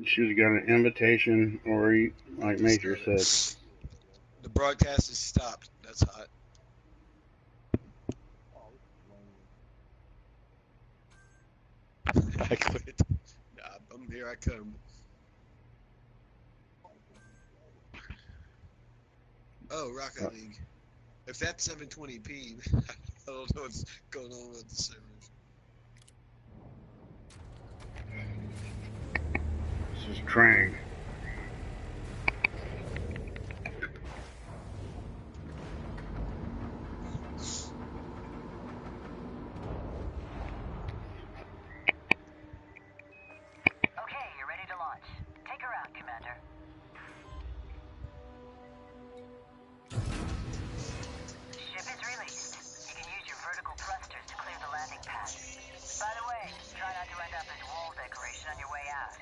should have got an invitation, or like Major said. The broadcast is stopped. That's hot. I quit. Nah, here I come. Oh, Rocket League. If that's 720p, I don't know what's going on with the servers. This is train. Okay, you're ready to launch. Take her out, Commander. Ship is released. You can use your vertical thrusters to clear the landing pad. By the way, try not to end up as wall decoration on your way out.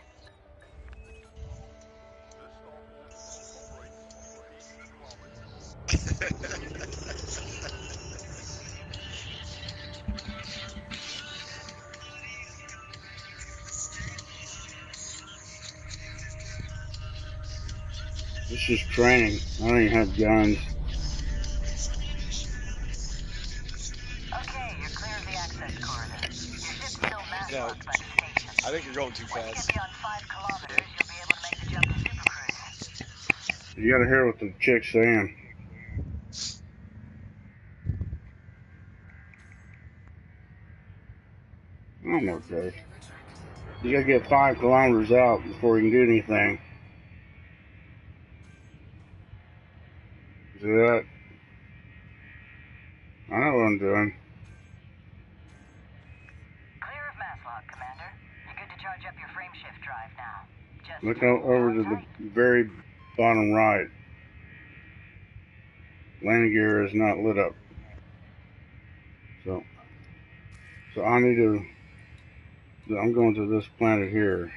This is training. I don't even have guns. Okay, you're clear of the access corridor. Your ship's still mass No, locked by the station. I think you're going too Once you get fast. beyond 5 kilometers, you'll be able to make the jump to Super Cruise. You gotta hear what the chick's saying. I'm okay. You gotta get 5 kilometers out before you can do anything. See that? I know what I'm doing. Clear of mass lock, Commander. You're good to charge up your frameshift drive now. Just Look hold over on to tight. the very bottom right. Landing gear is not lit up. So I need to. I'm going to this planet here.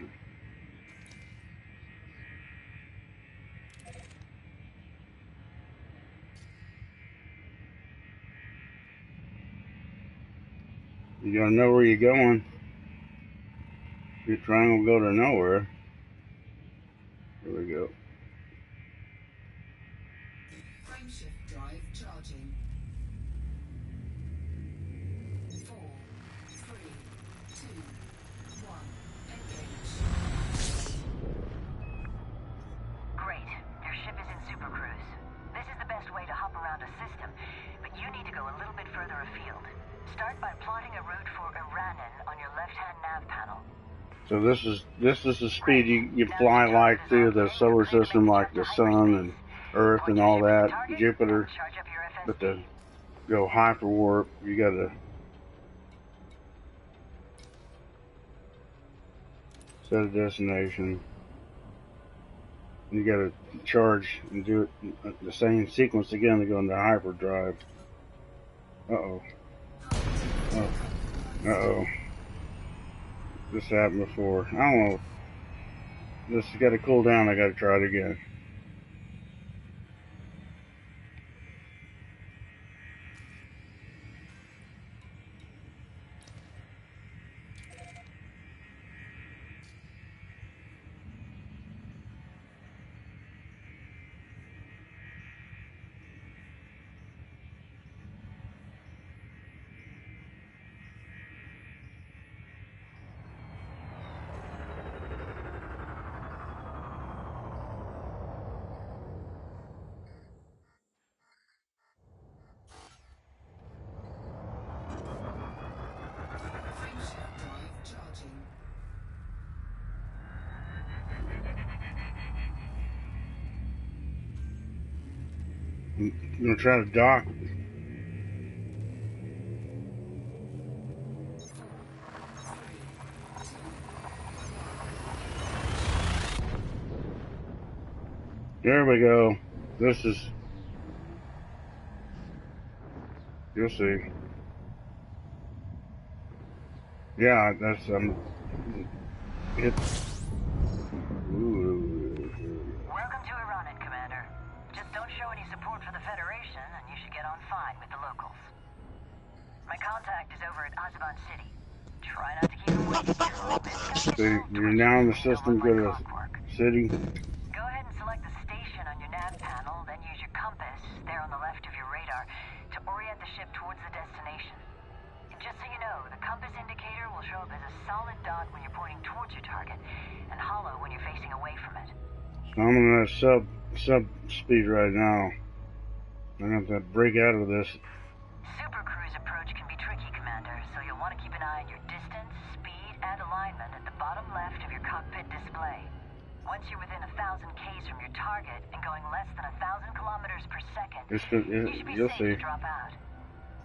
You gotta know where you're going. Your triangle go to nowhere. There we go. Frameshift drive charging. 4, 3, 2, 1. Engage. Great. Your ship is in Super Cruise. This is the best way to hop around a system, but you need to go a little bit further afield. Start by plotting a route for Iranen on your left-hand nav panel. So this is the speed you fly like through the solar system, like the sun and Earth and all that, Jupiter. But to go hyperwarp, you gotta set a destination. You gotta charge and do it the same sequence again to go into hyperdrive. Uh-oh. Uh-oh. This happened before. I don't know. This has got to cool down. I got to try it again. Frameshift drive charging. I'm gonna try to dock. 4, 3, 2. There we go. This is. You'll see. Yeah, that's it's. Ooh. Welcome to Iranen, Commander. Just don't show any support for the Federation, and you should get on fine with the locals. My contact is over at Azaban City. Try not to keep them waiting too long. So you're now in the system, go to city. Go ahead and select the station on your nav panel, then use your compass, there on the left of your radar, to orient the ship towards the destination. And just so you know, the compass indicator will show up as a solid dot when you're pointing towards your target, and hollow when you're facing away from it. So I'm in a sub speed right now. I'm gonna have to break out of this. Super cruise approach can be tricky, Commander, so you'll want to keep an eye on your distance, speed, and alignment at the bottom left of your cockpit display. Once you're within 1,000 Ks from your target and going less than 1,000 kilometers per second, you should be You'll safe see. to drop out.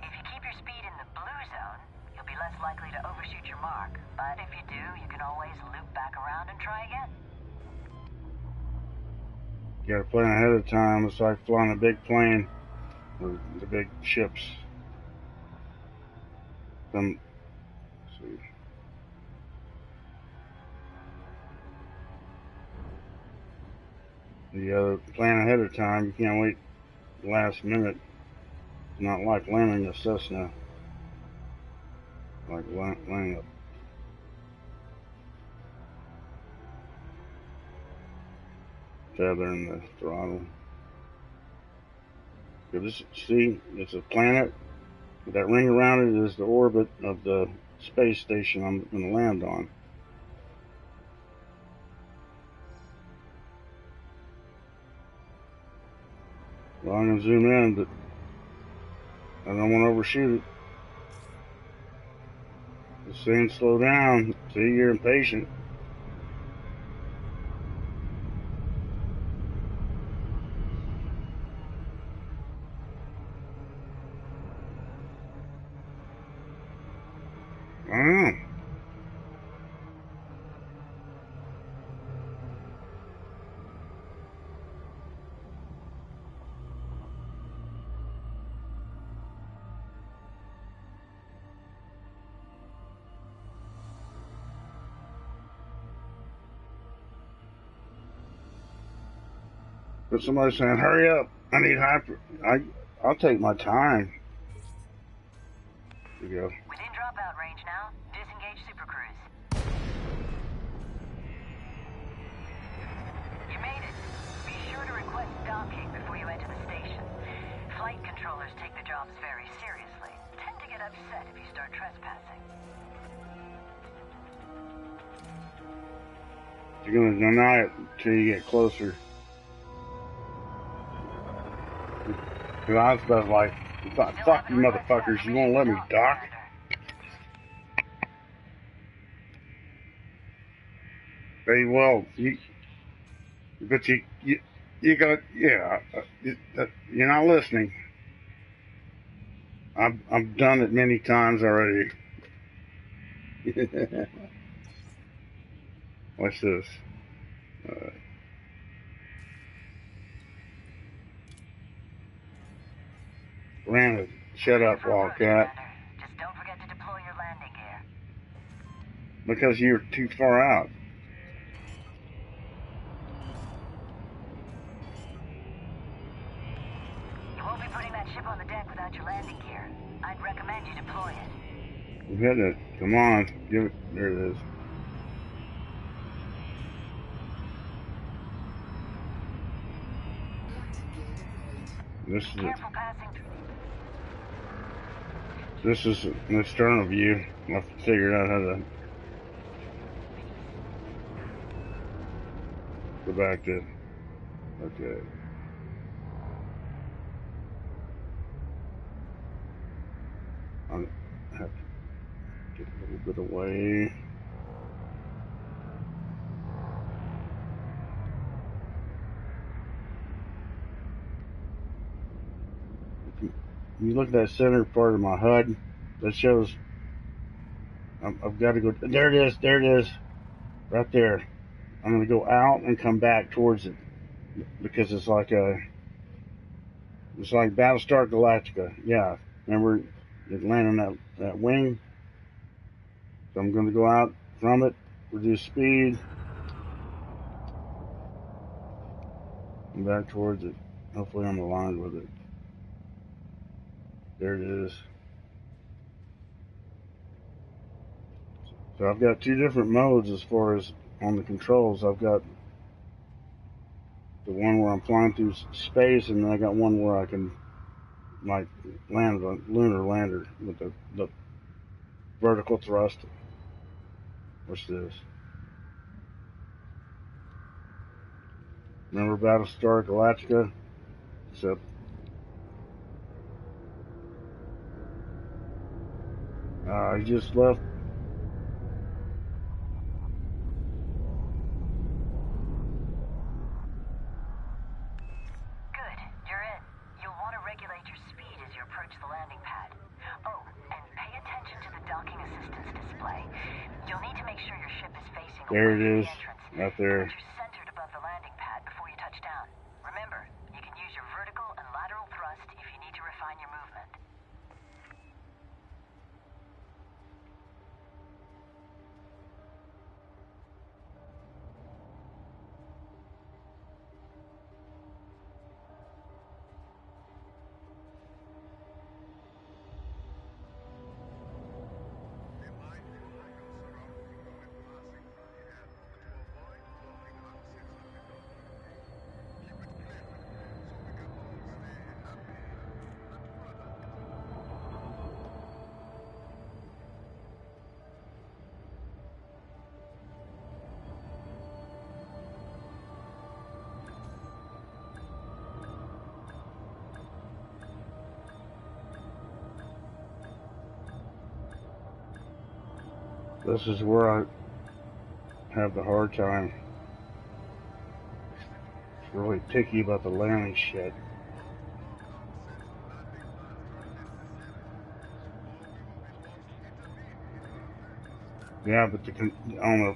If you keep your speed in the blue zone, you'll be less likely to overshoot your mark. But if you do, you can always loop back around and try again. You gotta plan ahead of time. It's like flying a big plane, or the big ships. Let's see. You gotta plan ahead of time. You can't wait the last minute. It's not like landing a Cessna. Like landing a feather in the throttle. See, it's a planet. That ring around it is the orbit of the space station I'm going to land on. Well, I'm going to zoom in, but I don't want to overshoot it. It's saying slow down. See, you're impatient. I don't know. But somebody's saying, hurry up. I need hyper. I'll take my time. There you go. Within dropout range now, disengage Super Cruise. You made it. Be sure to request docking before you enter the station. Flight controllers take the jobs very seriously. Tend to get upset if you start trespassing. You're going to deny it until you get closer. Because I was about like, fuck you motherfuckers, you won't let me dock? Very well, but you got, yeah, you're not listening. I've done it many times already. Watch this. Granted, shut up, Wildcat. Just don't forget to deploy your landing gear. Because you're too far out. You won't be putting that ship on the deck without your landing gear. I'd recommend you deploy it. You hit it. Come on. Give it. There it is. This is it. This is an external view. I've figured out how to go back to. Okay. I have to get a little bit away. You look at that center part of my HUD, that shows I've got to go. There it is. There it is. Right there. I'm going to go out and come back towards it because it's like Battlestar Galactica. Yeah. Remember it landed on that wing? So I'm going to go out from it, reduce speed, and back towards it. Hopefully I'm aligned with it. There it is. So I've got two different modes as far as on the controls. I've got the one where I'm flying through space, and then I got one where I can like land a lunar lander with the vertical thrust. What's this? Remember Battlestar Galactica? Except I just left. Good, you're in. You'll want to regulate your speed as you approach the landing pad. Oh, and pay attention to the docking assistance display. You'll need to make sure your ship is facing There away it from is, the entrance. right there. Put you centered above the landing pad before you touch down. Remember, you can use your vertical and lateral thrust if you need to refine your movement. This is where I have the hard time. It's really picky about the landing shit. Yeah, but on the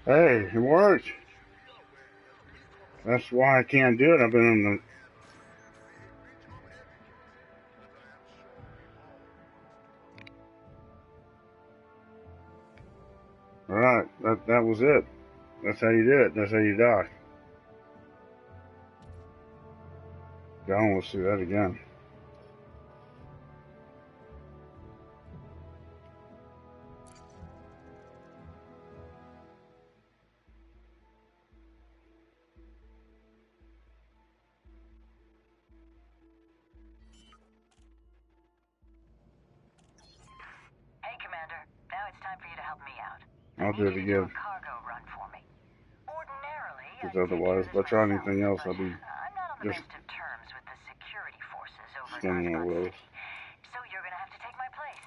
hey, it worked. That's why I can't do it. I've been in the. Alright, that was it. That's how you do it. That's how you die. Go, let's do that again. Hey, Commander. Now it's time for you to help me out. I'll do it I need you to do again. a cargo run for me. Ordinarily, Because I'd otherwise, take if I care try of this anything else, myself, I'll be but I'm not on the just best of terms with the security forces over in spinning all Arcot those. City. So you're gonna have to take my place.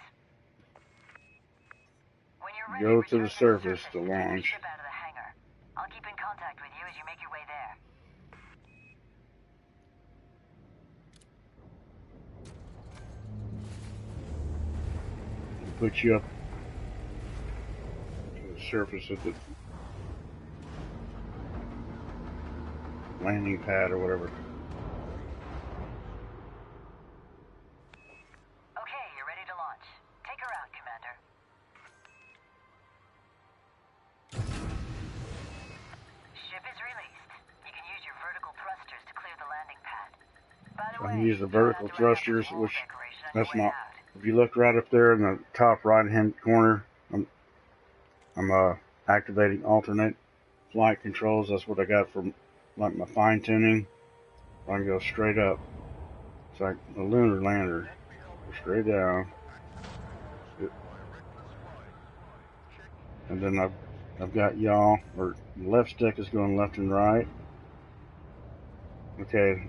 When you're ready, Go to return the surface to take your launch. ship out of the hangar. I'll keep in contact with you as you make your way there. Put you up to the surface of the landing pad or whatever. Okay, you're ready to launch. Take her out, Commander. Ship is released. You can use your vertical thrusters to clear the landing pad. By the So I way, can use the try not vertical to run into thrusters, the wall which decoration on that's your way not. out. If you look right up there in the top right-hand corner, I'm activating alternate flight controls. That's what I got from like my fine tuning. I can go straight up. It's like a lunar lander. Go straight down. And then I've got yaw, or left stick is going left and right. Okay.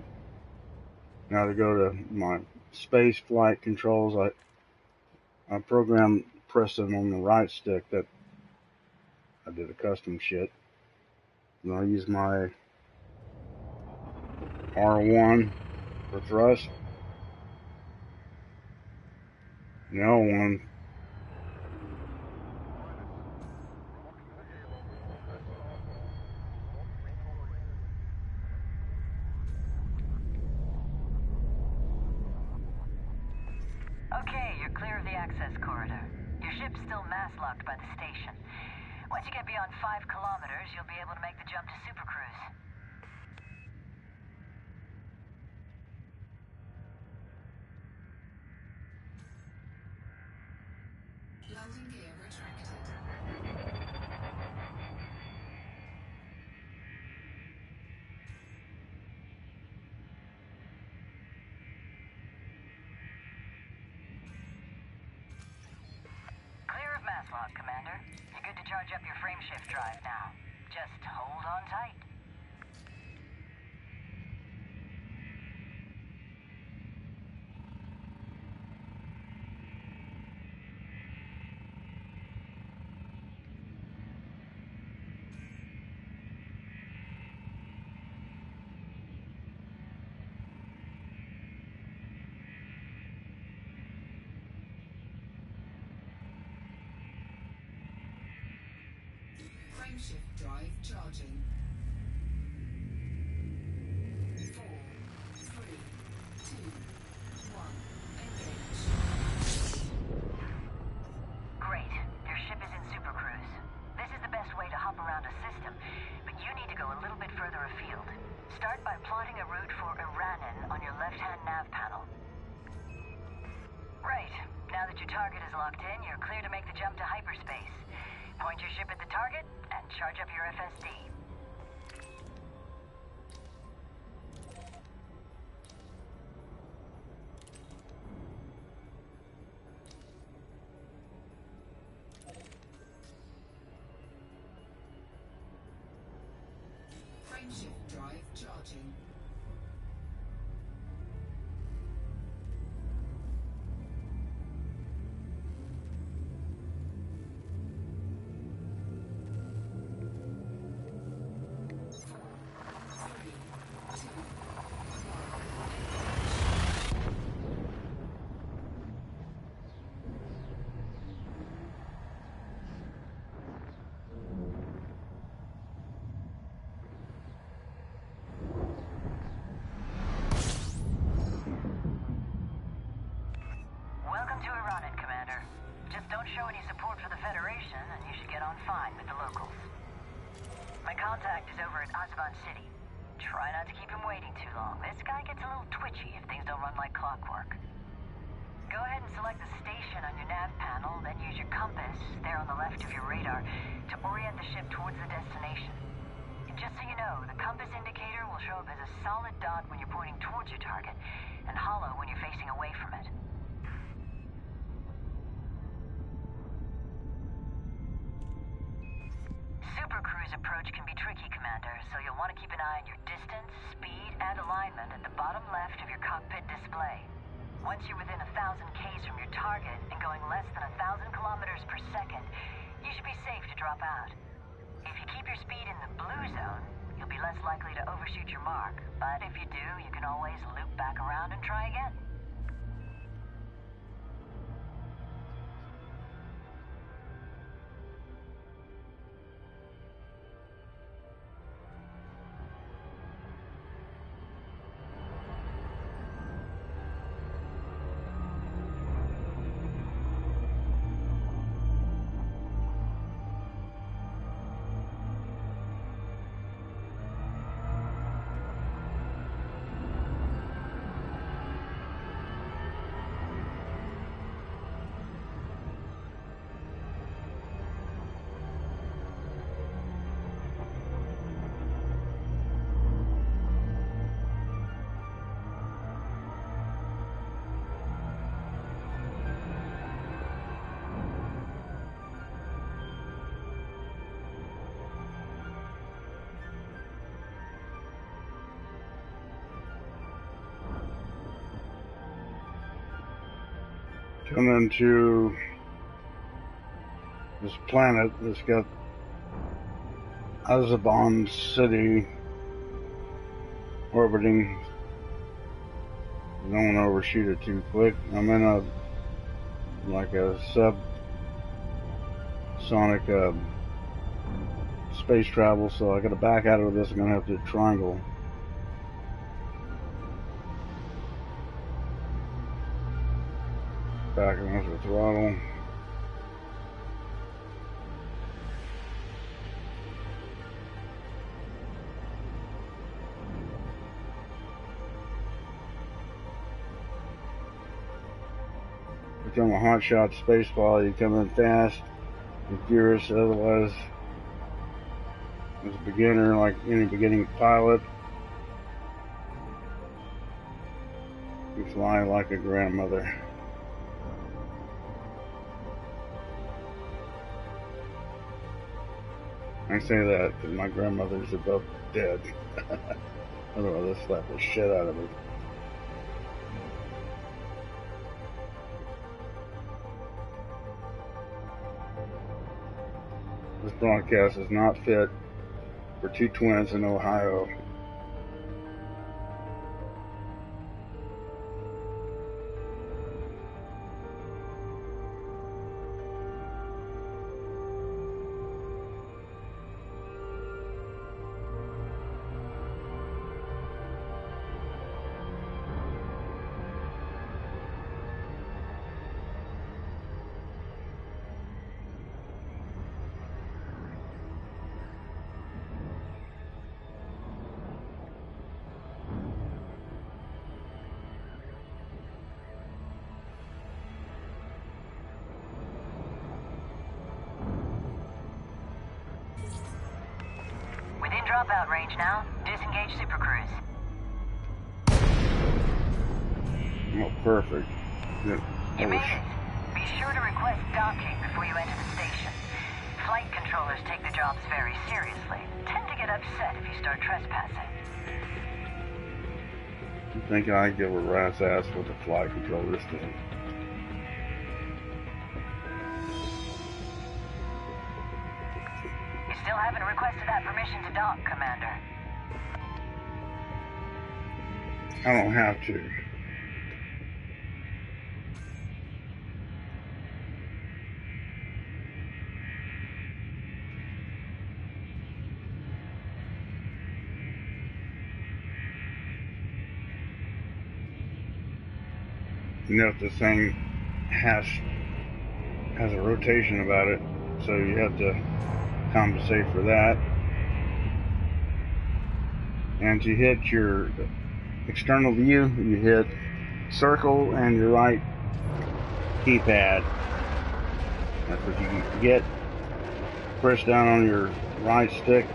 Now to go to my space flight controls, I programmed pressing on the right stick. That I did a custom shit. And I'll use my R1 for thrust. And the L1 access corridor. Your ship's still mass-locked by the station. Once you get beyond 5 kilometers, you'll be able to make the jump to Supercruise. Landing gear retracted. Clear of mass lock, Commander. You're good to charge up your frameshift drive now. Just hold on tight. Frameshift drive charging. 4, 3, 2, 1. Engage. Great. Your ship is in Supercruise. This is the best way to hop around a system, but you need to go a little bit further afield. Start by plotting a route for Iranen on your left-hand nav panel. Right. Now that your target is locked in, you're clear to make the jump to hyperspace. Point your ship at the target and charge up your FSD. Frameshift drive charging. Welcome to Iranen, Commander. Just don't show any support for the Federation, and you should get on fine with the locals. My contact is over at Azban City. Try not to keep him waiting too long. This guy gets a little twitchy if things don't run like clockwork. Go ahead and select the station on your nav panel, then use your compass, there on the left of your radar, to orient the ship towards the destination. And just so you know, the compass indicator will show up as a solid dot when you're pointing towards your target, and hollow when you're facing away from it. Supercruise approach can be tricky, Commander, so you'll want to keep an eye on your distance, speed, and alignment at the bottom left of your cockpit display. Once you're within 1,000 Ks from your target and going less than 1,000 kilometers per second, you should be safe to drop out. If you keep your speed in the blue zone, you'll be less likely to overshoot your mark. But if you do, you can always loop back around and try again. Coming into this planet that's got Azabon City orbiting. Don't want to overshoot it too quick. I'm in a subsonic space travel, so I got to back out of this. I'm gonna have to triangle. backing off the throttle. Become a hotshot spaceball, you come in fast and furious, otherwise as a beginner, like any beginning pilot, you fly like a grandmother. I say that because my grandmother's about dead. Otherwise I'd slap the shit out of her. This broadcast is not fit for two twins in Ohio. Within dropout range now. Disengage Super Cruise. Oh, perfect. Yeah, You made it. Be sure to request docking before you enter the station. Flight controllers take the jobs very seriously. Tend to get upset if you start trespassing. You think I give a rat's ass what the flight controllers do? You still haven't requested that permission to dock, Commander. I don't have to. You know, this thing has a rotation about it, so you have to compensate for that. And to hit your external view, you hit circle and your right keypad. That's what you can get. Press down on your right stick,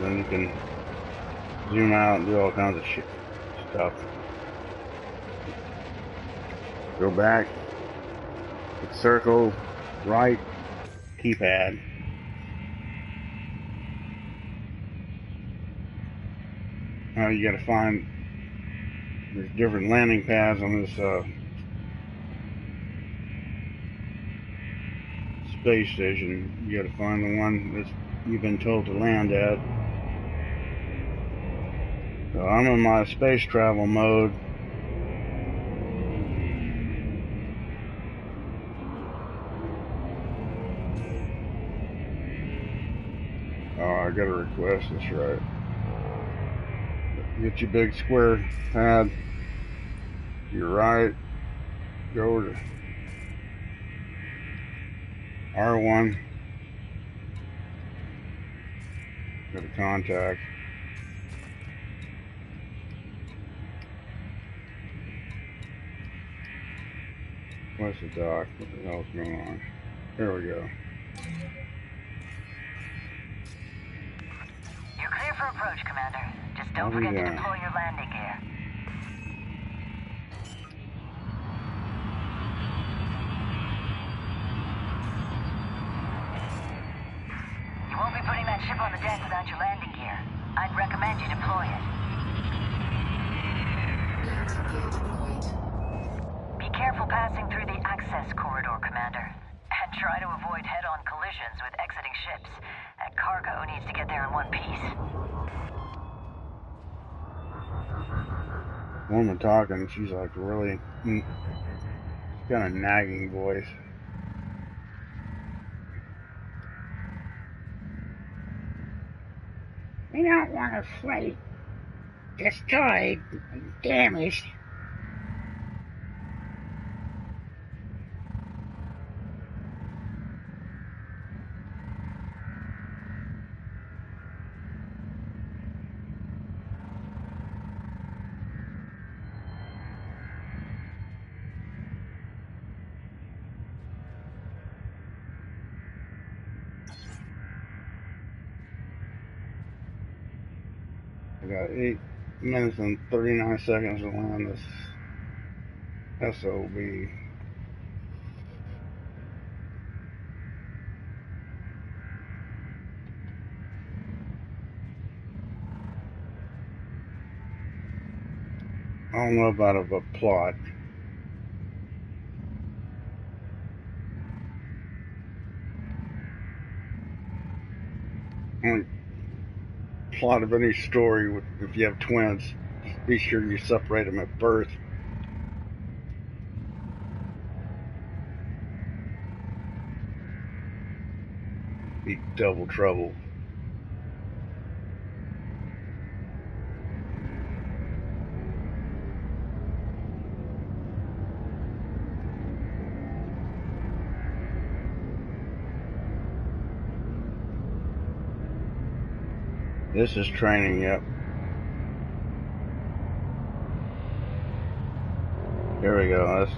then you can zoom out and do all kinds of stuff. Go back, hit circle, right keypad. Now you gotta find, there's different landing pads on this space station. You gotta find the one that you've been told to land at. So I'm in my space travel mode. Oh, I gotta request this right. Get your big square pad. You're right. Go to R1. Go to contact. What's the dock? What the hell's going on? There we go. You're clear for approach, Commander. Just don't forget to deploy your landing gear. You won't be putting that ship on the deck without your landing gear. I'd recommend you deploy it. Landing gear deployed. Be careful passing through the access corridor, Commander. And try to avoid head-on collisions with exiting ships. That cargo needs to get there in one piece. Woman talking, she's like really, she's got a nagging voice. We don't want a freight destroyed and damaged. I got 8 minutes and 39 seconds to land this SOB. I don't know about a plot. Plot of any story, if you have twins, just be sure you separate them at birth. Be double trouble. This is training, yep. Here we go. That's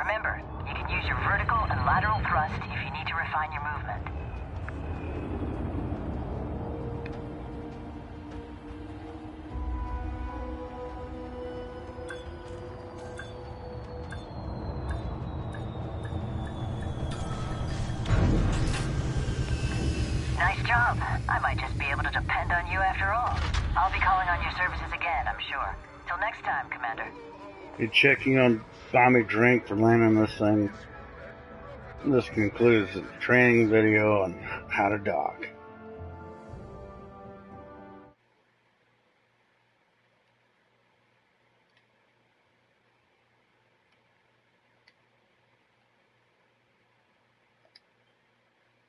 remember, you can use your vertical and lateral thrust if you need to refine your movement. Nice job. I might just be able to depend on you after all. I'll be calling on your services again, I'm sure. Till next time, Commander. You're checking on buy me drink for landing this thing. This concludes the training video on how to dock.